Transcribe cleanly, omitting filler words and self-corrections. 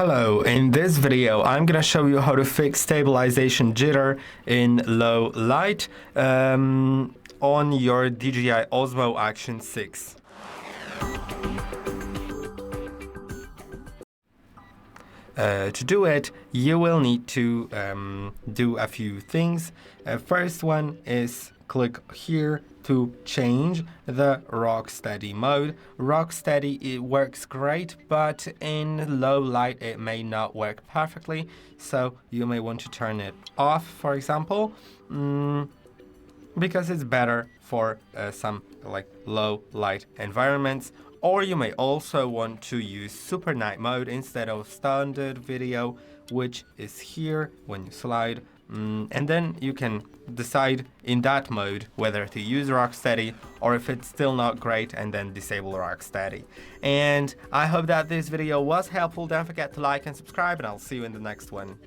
Hello, in this video I'm gonna show you how to fix stabilization jitter in low light on your DJI Osmo Action 6. To do it, you will need to do a few things. First one is click here to change the RockSteady mode. RockSteady, it works great, but in low light it may not work perfectly, so you may want to turn it off, for example, because it's better for some like low light environments. Or you may also want to use super night mode instead of standard video, which is here when you slide. And then you can decide in that mode whether to use RockSteady or if it's still not great, and then disable RockSteady. And I hope that this video was helpful. Don't forget to like and subscribe, and I'll see you in the next one.